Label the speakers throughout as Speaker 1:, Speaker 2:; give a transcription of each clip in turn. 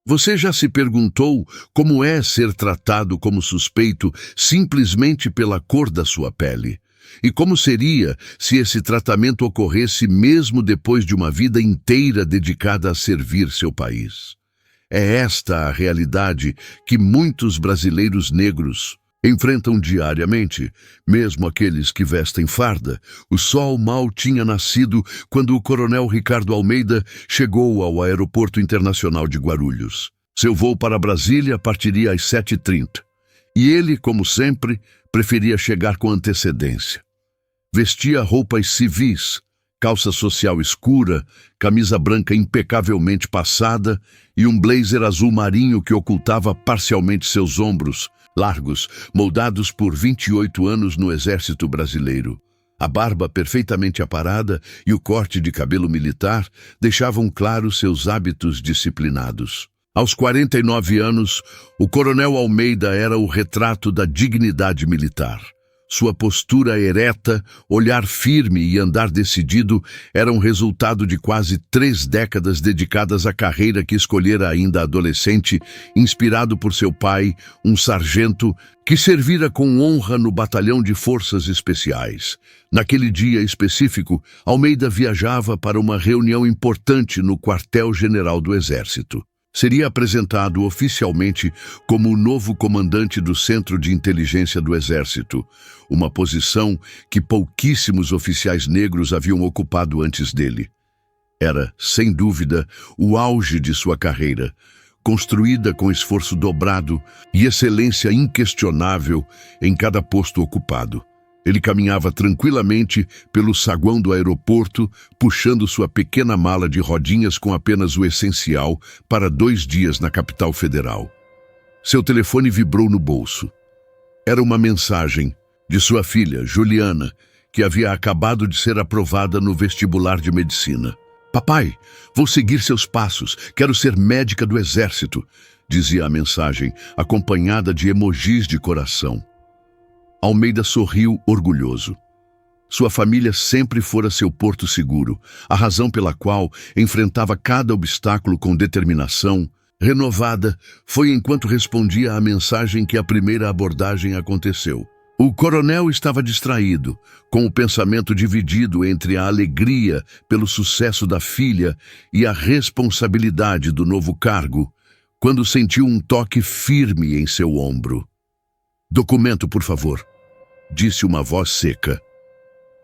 Speaker 1: Você já se perguntou como é ser tratado como suspeito simplesmente pela cor da sua pele? E como seria se esse tratamento ocorresse mesmo depois de uma vida inteira dedicada a servir seu país? É esta a realidade que muitos brasileiros negros enfrentam diariamente, mesmo aqueles que vestem farda. O sol mal tinha nascido quando o coronel Ricardo Almeida chegou ao Aeroporto Internacional de Guarulhos. Seu voo para Brasília partiria às 7h30. E ele, como sempre, preferia chegar com antecedência. Vestia roupas civis, calça social escura, camisa branca impecavelmente passada e um blazer azul marinho que ocultava parcialmente seus ombros, largos, moldados por 28 anos no Exército Brasileiro. A barba perfeitamente aparada e o corte de cabelo militar deixavam claros seus hábitos disciplinados. Aos 49 anos, o coronel Almeida era o retrato da dignidade militar. Sua postura ereta, olhar firme e andar decidido eram resultado de quase 3 décadas dedicadas à carreira que escolhera ainda adolescente, inspirado por seu pai, um sargento que servira com honra no Batalhão de Forças Especiais. Naquele dia específico, Almeida viajava para uma reunião importante no Quartel-General do Exército. Seria apresentado oficialmente como o novo comandante do Centro de Inteligência do Exército, uma posição que pouquíssimos oficiais negros haviam ocupado antes dele. Era, sem dúvida, o auge de sua carreira, construída com esforço dobrado e excelência inquestionável em cada posto ocupado. Ele caminhava tranquilamente pelo saguão do aeroporto, puxando sua pequena mala de rodinhas com apenas o essencial para 2 dias na capital federal. Seu telefone vibrou no bolso. Era uma mensagem de sua filha, Juliana, que havia acabado de ser aprovada no vestibular de medicina. "Papai, vou seguir seus passos. Quero ser médica do Exército", dizia a mensagem, acompanhada de emojis de coração. Almeida sorriu orgulhoso. Sua família sempre fora seu porto seguro, a razão pela qual enfrentava cada obstáculo com determinação renovada foi enquanto respondia à mensagem que a primeira abordagem aconteceu. O coronel estava distraído, com o pensamento dividido entre a alegria pelo sucesso da filha e a responsabilidade do novo cargo, quando sentiu um toque firme em seu ombro. "Documento, por favor", disse uma voz seca.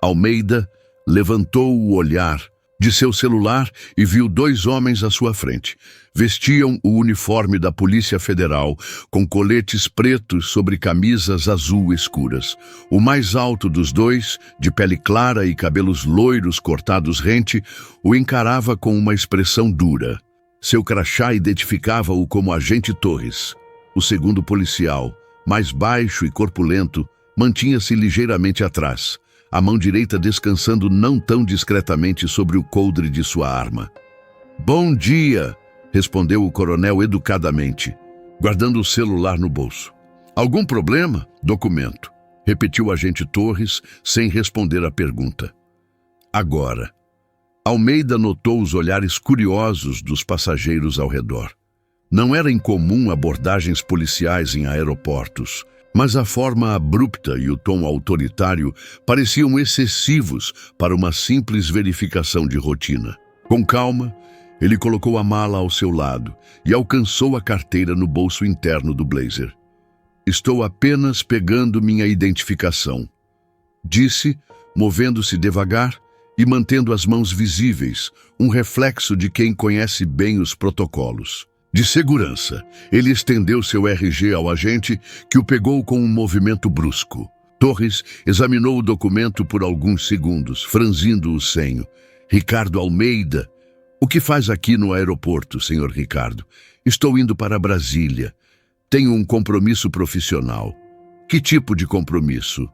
Speaker 1: Almeida levantou o olhar de seu celular e viu 2 homens à sua frente. Vestiam o uniforme da Polícia Federal, com coletes pretos sobre camisas azul escuras. O mais alto dos 2, de pele clara e cabelos loiros cortados rente, o encarava com uma expressão dura. Seu crachá identificava-o como Agente Torres. O segundo policial, mais baixo e corpulento, mantinha-se ligeiramente atrás, a mão direita descansando não tão discretamente sobre o coldre de sua arma. "Bom dia", respondeu o coronel educadamente, guardando o celular no bolso. "Algum problema?" "Documento", repetiu o Agente Torres, sem responder à pergunta. Agora, Almeida notou os olhares curiosos dos passageiros ao redor. Não era incomum abordagens policiais em aeroportos, mas a forma abrupta e o tom autoritário pareciam excessivos para uma simples verificação de rotina. Com calma, ele colocou a mala ao seu lado e alcançou a carteira no bolso interno do blazer. "Estou apenas pegando minha identificação", disse, movendo-se devagar e mantendo as mãos visíveis, um reflexo de quem conhece bem os protocolos de segurança. Ele estendeu seu RG ao agente, que o pegou com um movimento brusco. Torres examinou o documento por alguns segundos, franzindo o senho. "Ricardo Almeida? O que faz aqui no aeroporto, senhor Ricardo?" "Estou indo para Brasília. Tenho um compromisso profissional." "Que tipo de compromisso?"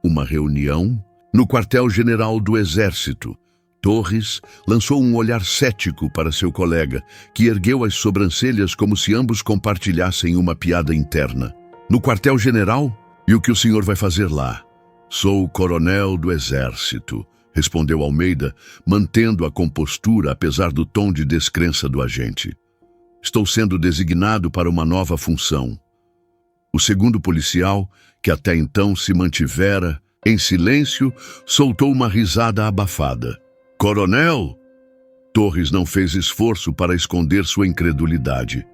Speaker 1: "Uma reunião no quartel-general do Exército." Torres lançou um olhar cético para seu colega, que ergueu as sobrancelhas como se ambos compartilhassem uma piada interna. "No quartel-general? E o que o senhor vai fazer lá?" "Sou o coronel do Exército", respondeu Almeida, mantendo a compostura apesar do tom de descrença do agente. Estou sendo designado para uma nova função. O segundo policial, que até então se mantivera em silêncio, soltou uma risada abafada. Coronel! Torres não fez esforço para esconder sua incredulidade.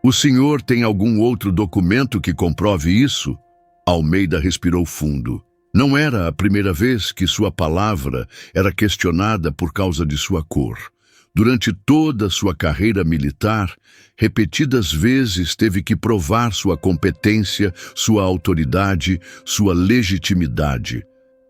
Speaker 1: O senhor tem algum outro documento que comprove isso? Almeida respirou fundo. Não era a primeira vez que sua palavra era questionada por causa de sua cor. Durante toda sua carreira militar, repetidas vezes teve que provar sua competência, sua autoridade, sua legitimidade.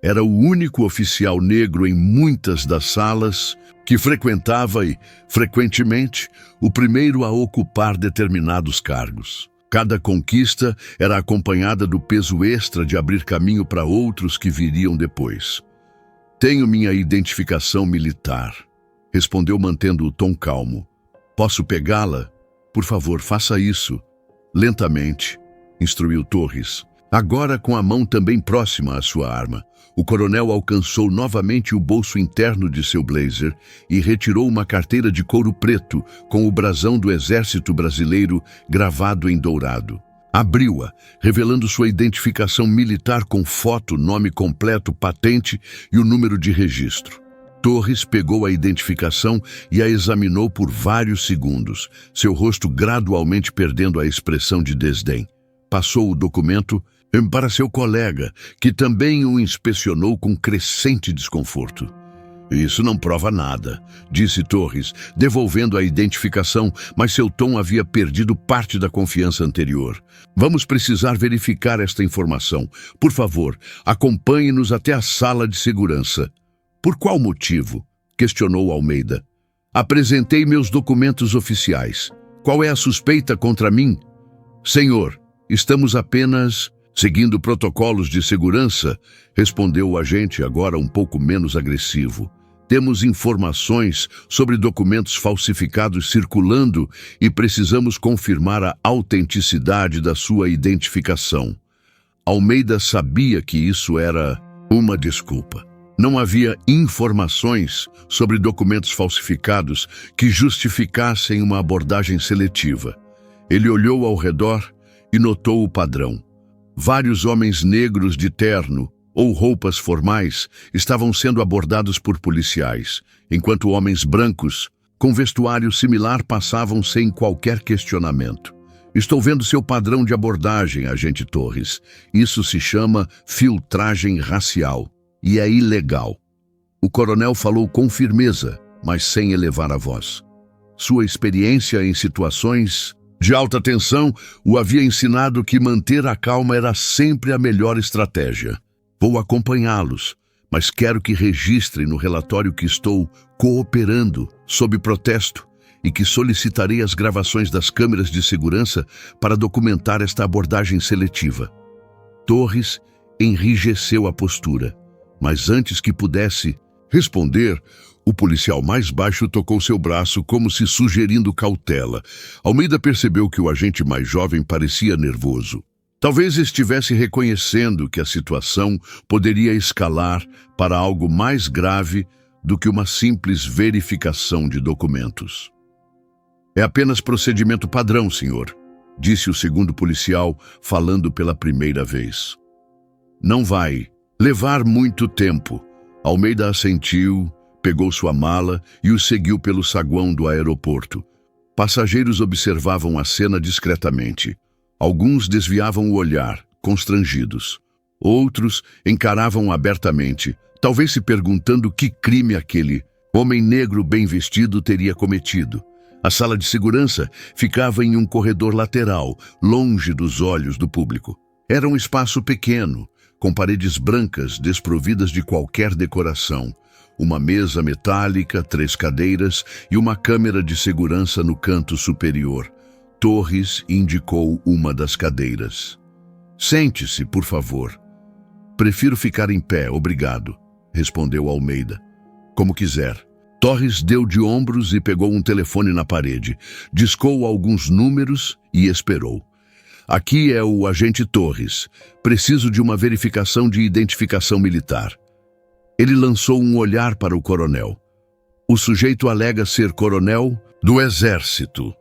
Speaker 1: Era o único oficial negro em muitas das salas que frequentava e, frequentemente, o primeiro a ocupar determinados cargos. Cada conquista era acompanhada do peso extra de abrir caminho para outros que viriam depois. Tenho minha identificação militar, respondeu mantendo o tom calmo. Posso pegá-la? Por favor, faça isso. Lentamente, instruiu Torres. Agora com a mão também próxima à sua arma. O coronel alcançou novamente o bolso interno de seu blazer e retirou uma carteira de couro preto com o brasão do Exército Brasileiro gravado em dourado. Abriu-a, revelando sua identificação militar com foto, nome completo, patente e o número de registro. Torres pegou a identificação e a examinou por vários segundos, seu rosto gradualmente perdendo a expressão de desdém. Passou o documento para seu colega, que também o inspecionou com crescente desconforto. Isso não prova nada, disse Torres, devolvendo a identificação, mas seu tom havia perdido parte da confiança anterior. Vamos precisar verificar esta informação. Por favor, acompanhe-nos até a sala de segurança. Por qual motivo? Questionou Almeida. Apresentei meus documentos oficiais. Qual é a suspeita contra mim? Senhor, estamos apenas seguindo protocolos de segurança, respondeu o agente, agora um pouco menos agressivo. Temos informações sobre documentos falsificados circulando e precisamos confirmar a autenticidade da sua identificação. Almeida sabia que isso era uma desculpa. Não havia informações sobre documentos falsificados que justificassem uma abordagem seletiva. Ele olhou ao redor e notou o padrão. Vários homens negros de terno ou roupas formais estavam sendo abordados por policiais, enquanto homens brancos, com vestuário similar, passavam sem qualquer questionamento. Estou vendo seu padrão de abordagem, agente Torres. Isso se chama filtragem racial e é ilegal. O coronel falou com firmeza, mas sem elevar a voz. Sua experiência em situações de alta tensão o havia ensinado que manter a calma era sempre a melhor estratégia. Vou acompanhá-los, mas quero que registrem no relatório que estou cooperando sob protesto e que solicitarei as gravações das câmeras de segurança para documentar esta abordagem seletiva. Torres enrijeceu a postura, mas antes que pudesse responder, o policial mais baixo tocou seu braço como se sugerindo cautela. Almeida percebeu que o agente mais jovem parecia nervoso. Talvez estivesse reconhecendo que a situação poderia escalar para algo mais grave do que uma simples verificação de documentos. É apenas procedimento padrão, senhor, disse o segundo policial, falando pela primeira vez. Não vai levar muito tempo. Almeida assentiu, pegou sua mala e o seguiu pelo saguão do aeroporto. Passageiros observavam a cena discretamente. Alguns desviavam o olhar, constrangidos. Outros encaravam abertamente, talvez se perguntando que crime aquele homem negro bem vestido teria cometido. A sala de segurança ficava em um corredor lateral, longe dos olhos do público. Era um espaço pequeno, com paredes brancas desprovidas de qualquer decoração. Uma mesa metálica, 3 cadeiras e uma câmera de segurança no canto superior. Torres indicou uma das cadeiras. Sente-se, por favor. Prefiro ficar em pé, obrigado, respondeu Almeida. Como quiser. Torres deu de ombros e pegou um telefone na parede. Discou alguns números e esperou. Aqui é o agente Torres. Preciso de uma verificação de identificação militar. Ele lançou um olhar para o coronel. O sujeito alega ser coronel do Exército.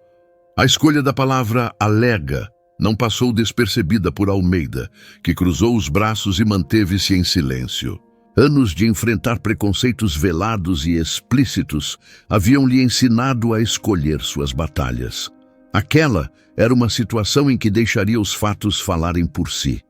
Speaker 1: A escolha da palavra alega não passou despercebida por Almeida, que cruzou os braços e manteve-se em silêncio. Anos de enfrentar preconceitos velados e explícitos haviam-lhe ensinado a escolher suas batalhas. Aquela era uma situação em que deixaria os fatos falarem por si.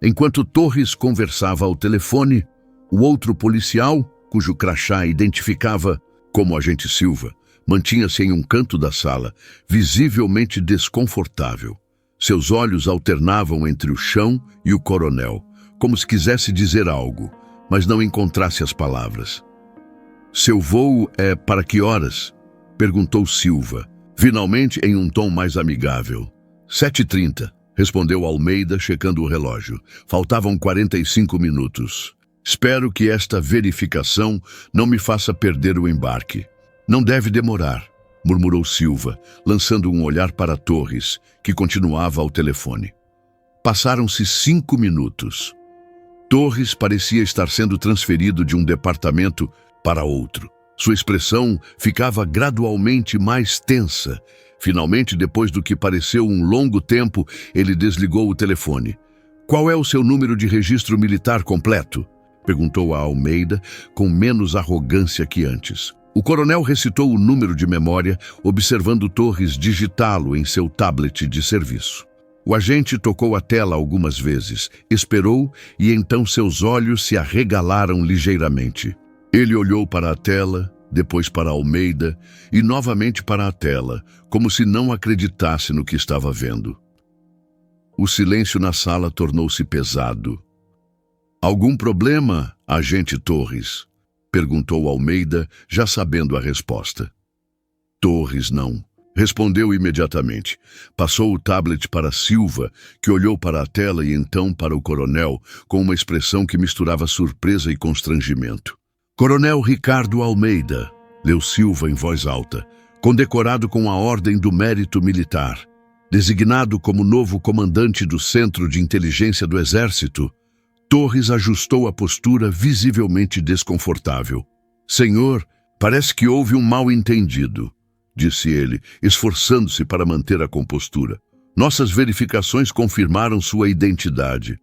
Speaker 1: Enquanto Torres conversava ao telefone, o outro policial, cujo crachá identificava como agente Silva, mantinha-se em um canto da sala, visivelmente desconfortável. Seus olhos alternavam entre o chão e o coronel, como se quisesse dizer algo, mas não encontrasse as palavras. "Seu voo é para que horas?" perguntou Silva, finalmente em um tom mais amigável. 7h30, respondeu Almeida, checando o relógio. Faltavam 45 minutos. "Espero que esta verificação não me faça perder o embarque." "Não deve demorar", murmurou Silva, lançando um olhar para Torres, que continuava ao telefone. Passaram-se 5 minutos. Torres parecia estar sendo transferido de um departamento para outro. Sua expressão ficava gradualmente mais tensa. Finalmente, depois do que pareceu um longo tempo, ele desligou o telefone. "Qual é o seu número de registro militar completo?" perguntou a Almeida, com menos arrogância que antes. O coronel recitou o número de memória, observando Torres digitá-lo em seu tablet de serviço. O agente tocou a tela algumas vezes, esperou e então seus olhos se arregalaram ligeiramente. Ele olhou para a tela, depois para Almeida e novamente para a tela, como se não acreditasse no que estava vendo. O silêncio na sala tornou-se pesado. "Algum problema, agente Torres?" perguntou Almeida, já sabendo a resposta. Torres não. Respondeu imediatamente. Passou o tablet para Silva, que olhou para a tela e então para o coronel, com uma expressão que misturava surpresa e constrangimento. "Coronel Ricardo Almeida", leu Silva em voz alta, "condecorado com a Ordem do Mérito Militar, designado como novo comandante do Centro de Inteligência do Exército." Torres ajustou a postura, visivelmente desconfortável. "Senhor, parece que houve um mal-entendido", disse ele, esforçando-se para manter a compostura. "Nossas verificações confirmaram sua identidade.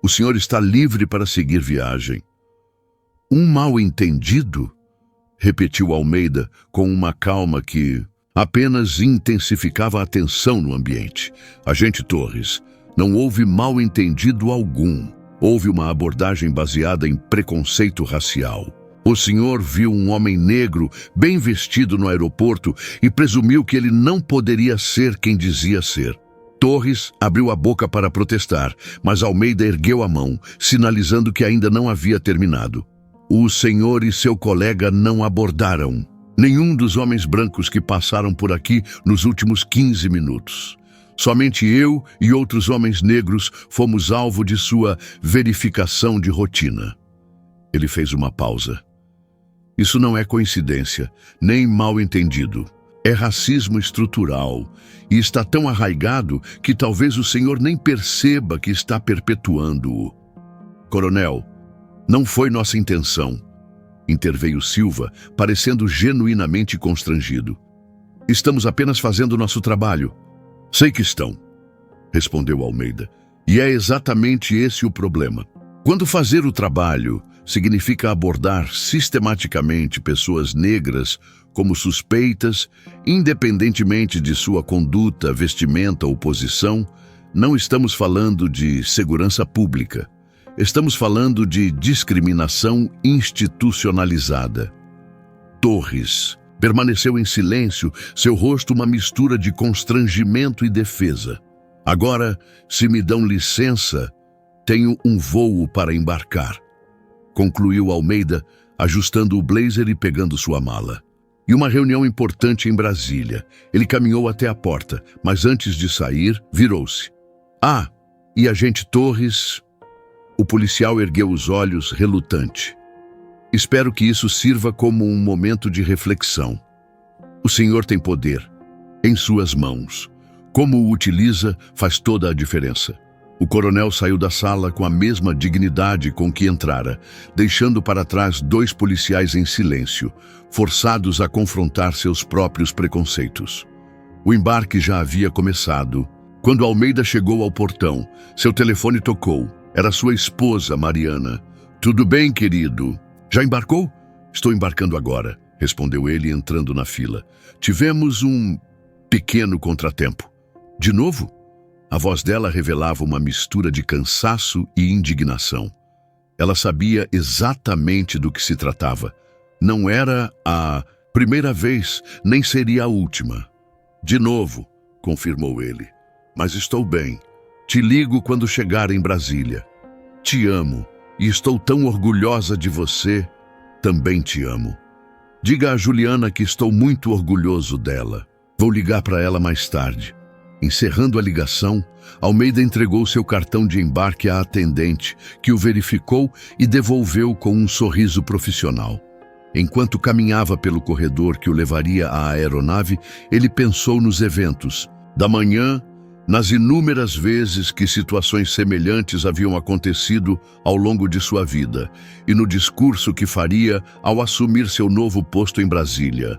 Speaker 1: O senhor está livre para seguir viagem." "Um mal-entendido?" repetiu Almeida, com uma calma que apenas intensificava a tensão no ambiente. "Agente Torres, não houve mal-entendido algum. Houve uma abordagem baseada em preconceito racial. O senhor viu um homem negro bem vestido no aeroporto e presumiu que ele não poderia ser quem dizia ser." Torres abriu a boca para protestar, mas Almeida ergueu a mão, sinalizando que ainda não havia terminado. "O senhor e seu colega não abordaram nenhum dos homens brancos que passaram por aqui nos últimos 15 minutos. Somente eu e outros homens negros fomos alvo de sua verificação de rotina." Ele fez uma pausa. "Isso não é coincidência, nem mal-entendido. É racismo estrutural e está tão arraigado que talvez o senhor nem perceba que está perpetuando-o." "Coronel, não foi nossa intenção", interveio Silva, parecendo genuinamente constrangido. "Estamos apenas fazendo nosso trabalho." "Sei que estão", respondeu Almeida, "e é exatamente esse o problema. Quando fazer o trabalho significa abordar sistematicamente pessoas negras como suspeitas, independentemente de sua conduta, vestimenta ou posição, não estamos falando de segurança pública. Estamos falando de discriminação institucionalizada." Torres permaneceu em silêncio, seu rosto uma mistura de constrangimento e defesa. "Agora, se me dão licença, tenho um voo para embarcar", concluiu Almeida, ajustando o blazer e pegando sua mala. "E uma reunião importante em Brasília." Ele caminhou até a porta, mas antes de sair, virou-se. "Ah, e agente Torres?" O policial ergueu os olhos, relutante. "Espero que isso sirva como um momento de reflexão. O senhor tem poder em suas mãos. Como o utiliza faz toda a diferença." O coronel saiu da sala com a mesma dignidade com que entrara, deixando para trás 2 policiais em silêncio, forçados a confrontar seus próprios preconceitos. O embarque já havia começado. Quando Almeida chegou ao portão, seu telefone tocou. Era sua esposa, Mariana. Tudo bem, querido? Já embarcou? Estou embarcando agora, respondeu ele entrando na fila. Tivemos um pequeno contratempo. De novo? A voz dela revelava uma mistura de cansaço e indignação. Ela sabia exatamente do que se tratava. Não era a primeira vez, nem seria a última. De novo, confirmou ele. Mas estou bem. Te ligo quando chegar em Brasília. Te amo e estou tão orgulhosa de você. Também te amo. Diga a Juliana que estou muito orgulhoso dela. Vou ligar para ela mais tarde. Encerrando a ligação, Almeida entregou seu cartão de embarque à atendente, que o verificou e devolveu com um sorriso profissional. Enquanto caminhava pelo corredor que o levaria à aeronave, ele pensou nos eventos da manhã, nas inúmeras vezes que situações semelhantes haviam acontecido ao longo de sua vida, e no discurso que faria ao assumir seu novo posto em Brasília.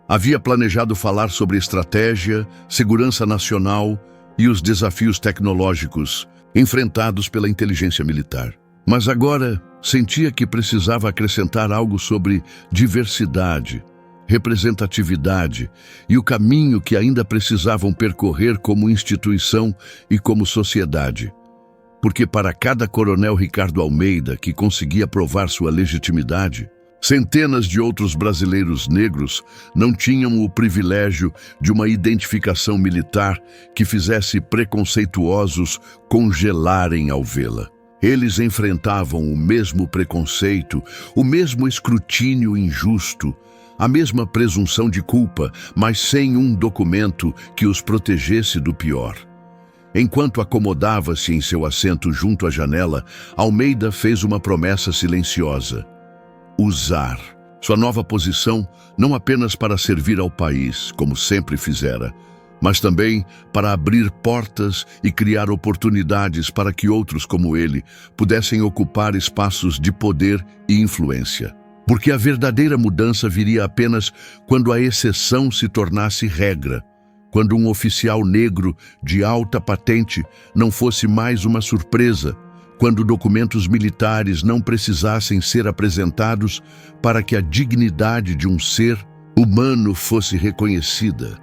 Speaker 1: Havia planejado falar sobre estratégia, segurança nacional e os desafios tecnológicos enfrentados pela inteligência militar. Mas agora sentia que precisava acrescentar algo sobre diversidade, representatividade e o caminho que ainda precisavam percorrer como instituição e como sociedade. Porque para cada coronel Ricardo Almeida que conseguia provar sua legitimidade, centenas de outros brasileiros negros não tinham o privilégio de uma identificação militar que fizesse preconceituosos congelarem ao vê-la. Eles enfrentavam o mesmo preconceito, o mesmo escrutínio injusto, a mesma presunção de culpa, mas sem um documento que os protegesse do pior. Enquanto acomodava-se em seu assento junto à janela, Almeida fez uma promessa silenciosa: usar sua nova posição não apenas para servir ao país, como sempre fizera, mas também para abrir portas e criar oportunidades para que outros como ele pudessem ocupar espaços de poder e influência. Porque a verdadeira mudança viria apenas quando a exceção se tornasse regra, quando um oficial negro de alta patente não fosse mais uma surpresa, quando documentos militares não precisassem ser apresentados para que a dignidade de um ser humano fosse reconhecida.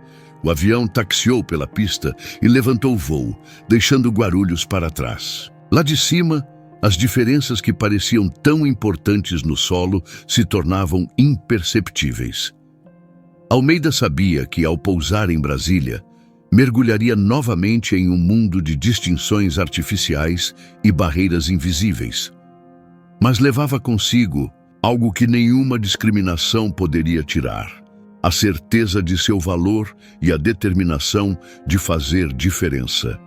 Speaker 1: O avião taxiou pela pista e levantou voo, deixando Guarulhos para trás. Lá de cima, as diferenças que pareciam tão importantes no solo se tornavam imperceptíveis. Almeida sabia que, ao pousar em Brasília, mergulharia novamente em um mundo de distinções artificiais e barreiras invisíveis. Mas levava consigo algo que nenhuma discriminação poderia tirar: a certeza de seu valor e a determinação de fazer diferença.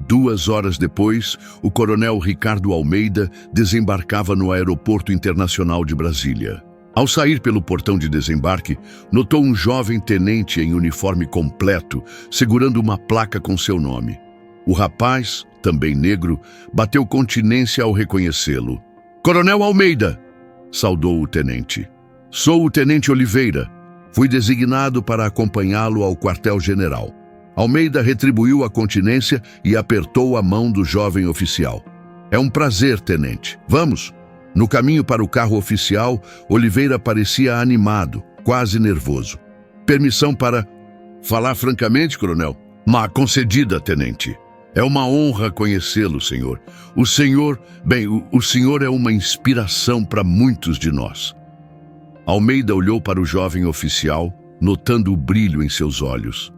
Speaker 1: 2 horas depois, o coronel Ricardo Almeida desembarcava no Aeroporto Internacional de Brasília. Ao sair pelo portão de desembarque, notou um jovem tenente em uniforme completo, segurando uma placa com seu nome. O rapaz, também negro, bateu continência ao reconhecê-lo. "Coronel Almeida!" saudou o tenente. "Sou o tenente Oliveira. Fui designado para acompanhá-lo ao quartel-general." Almeida retribuiu a continência e apertou a mão do jovem oficial. "É um prazer, tenente. Vamos." No caminho para o carro oficial, Oliveira parecia animado, quase nervoso. "Permissão para falar francamente, coronel?" "Má concedida, tenente. É uma honra conhecê-lo, senhor. O senhor é uma inspiração para muitos de nós." Almeida olhou para o jovem oficial, notando o brilho em seus olhos.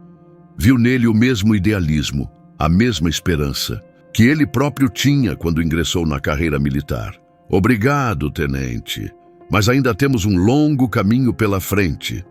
Speaker 1: Viu nele o mesmo idealismo, a mesma esperança, que ele próprio tinha quando ingressou na carreira militar. "Obrigado, tenente. Mas ainda temos um longo caminho pela frente."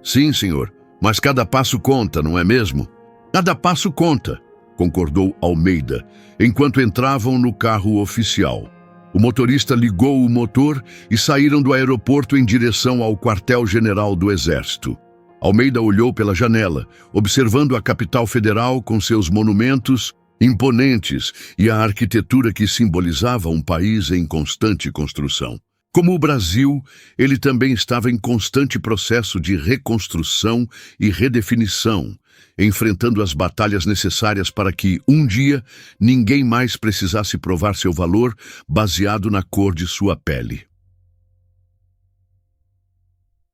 Speaker 1: "Sim, senhor, mas cada passo conta, não é mesmo?" "Cada passo conta", concordou Almeida, enquanto entravam no carro oficial. O motorista ligou o motor e saíram do aeroporto em direção ao quartel-general do Exército. Almeida olhou pela janela, observando a capital federal com seus monumentos imponentes e a arquitetura que simbolizava um país em constante construção. Como o Brasil, ele também estava em constante processo de reconstrução e redefinição, enfrentando as batalhas necessárias para que, um dia, ninguém mais precisasse provar seu valor baseado na cor de sua pele.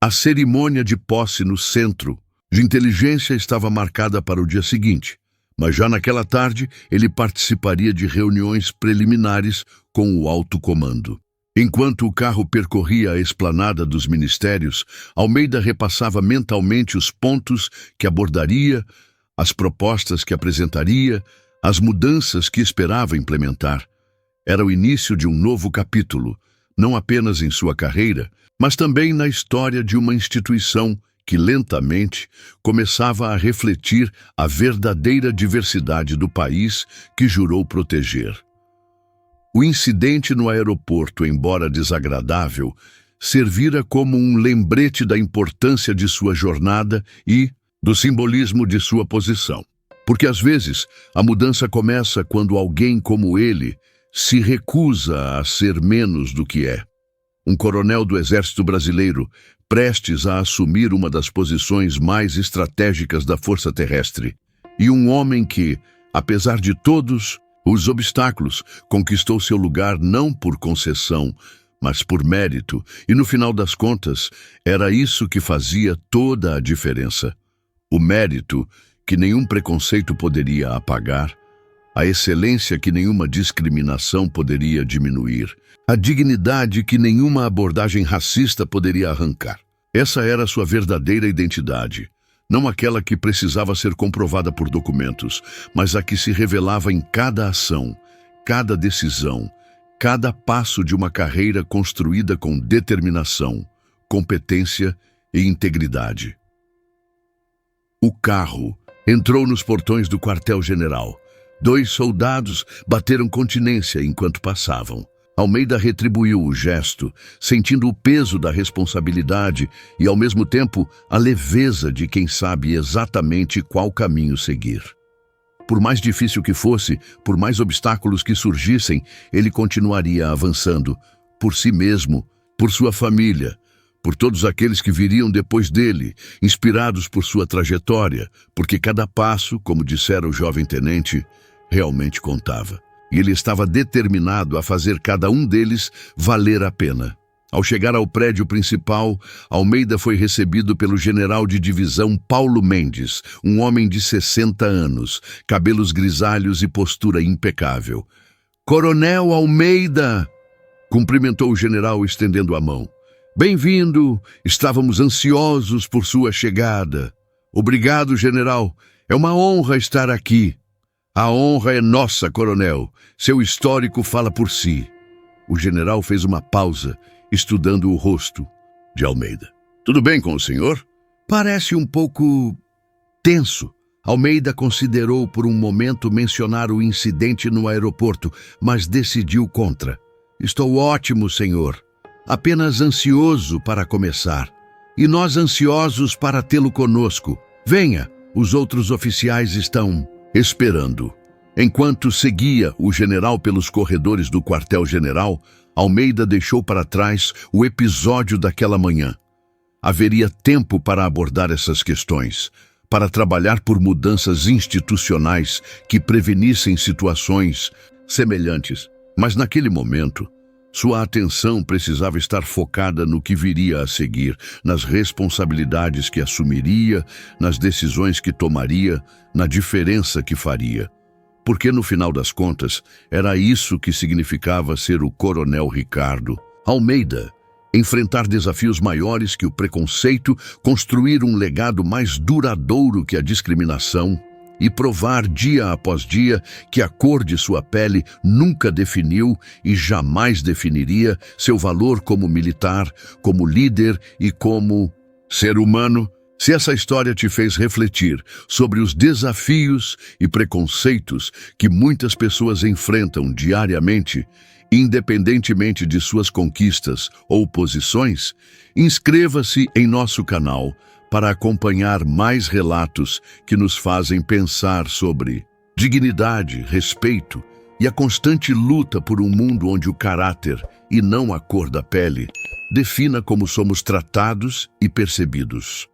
Speaker 1: A cerimônia de posse no Centro de Inteligência estava marcada para o dia seguinte, mas já naquela tarde ele participaria de reuniões preliminares com o alto comando. Enquanto o carro percorria a esplanada dos ministérios, Almeida repassava mentalmente os pontos que abordaria, as propostas que apresentaria, as mudanças que esperava implementar. Era o início de um novo capítulo, não apenas em sua carreira, mas também na história de uma instituição que lentamente começava a refletir a verdadeira diversidade do país que jurou proteger. O incidente no aeroporto, embora desagradável, servira como um lembrete da importância de sua jornada e do simbolismo de sua posição. Porque às vezes a mudança começa quando alguém como ele se recusa a ser menos do que é. Um coronel do Exército Brasileiro, prestes a assumir uma das posições mais estratégicas da Força Terrestre, e um homem que, apesar de todos os obstáculos, conquistou seu lugar não por concessão, mas por mérito, e no final das contas, era isso que fazia toda a diferença. O mérito que nenhum preconceito poderia apagar, a excelência que nenhuma discriminação poderia diminuir, a dignidade que nenhuma abordagem racista poderia arrancar. Essa era sua verdadeira identidade, não aquela que precisava ser comprovada por documentos, mas a que se revelava em cada ação, cada decisão, cada passo de uma carreira construída com determinação, competência e integridade. O carro entrou nos portões do quartel-general. 2 soldados bateram continência enquanto passavam. Almeida retribuiu o gesto, sentindo o peso da responsabilidade e, ao mesmo tempo, a leveza de quem sabe exatamente qual caminho seguir. Por mais difícil que fosse, por mais obstáculos que surgissem, ele continuaria avançando, por si mesmo, por sua família, por todos aqueles que viriam depois dele, inspirados por sua trajetória, porque cada passo, como dissera o jovem tenente, realmente contava. E ele estava determinado a fazer cada um deles valer a pena. Ao chegar ao prédio principal, Almeida foi recebido pelo general de divisão Paulo Mendes, um homem de 60 anos, cabelos grisalhos e postura impecável. "Coronel Almeida!" cumprimentou o general estendendo a mão. "Bem-vindo! Estávamos ansiosos por sua chegada." "Obrigado, general. É uma honra estar aqui." "A honra é nossa, coronel. Seu histórico fala por si." O general fez uma pausa, estudando o rosto de Almeida. "Tudo bem com o senhor?" "Parece um pouco tenso." Almeida considerou por um momento mencionar o incidente no aeroporto, mas decidiu contra. "Estou ótimo, senhor. Apenas ansioso para começar. E nós ansiosos para tê-lo conosco. Venha, os outros oficiais estão esperando." Enquanto seguia o general pelos corredores do quartel-general, Almeida deixou para trás o episódio daquela manhã. Haveria tempo para abordar essas questões, para trabalhar por mudanças institucionais que prevenissem situações semelhantes. Mas naquele momento, sua atenção precisava estar focada no que viria a seguir, nas responsabilidades que assumiria, nas decisões que tomaria, na diferença que faria. Porque, no final das contas, era isso que significava ser o Coronel Ricardo Almeida. Enfrentar desafios maiores que o preconceito, construir um legado mais duradouro que a discriminação e provar dia após dia que a cor de sua pele nunca definiu e jamais definiria seu valor como militar, como líder e como ser humano. Se essa história te fez refletir sobre os desafios e preconceitos que muitas pessoas enfrentam diariamente, independentemente de suas conquistas ou posições, inscreva-se em nosso canal para acompanhar mais relatos que nos fazem pensar sobre dignidade, respeito e a constante luta por um mundo onde o caráter, e não a cor da pele, defina como somos tratados e percebidos.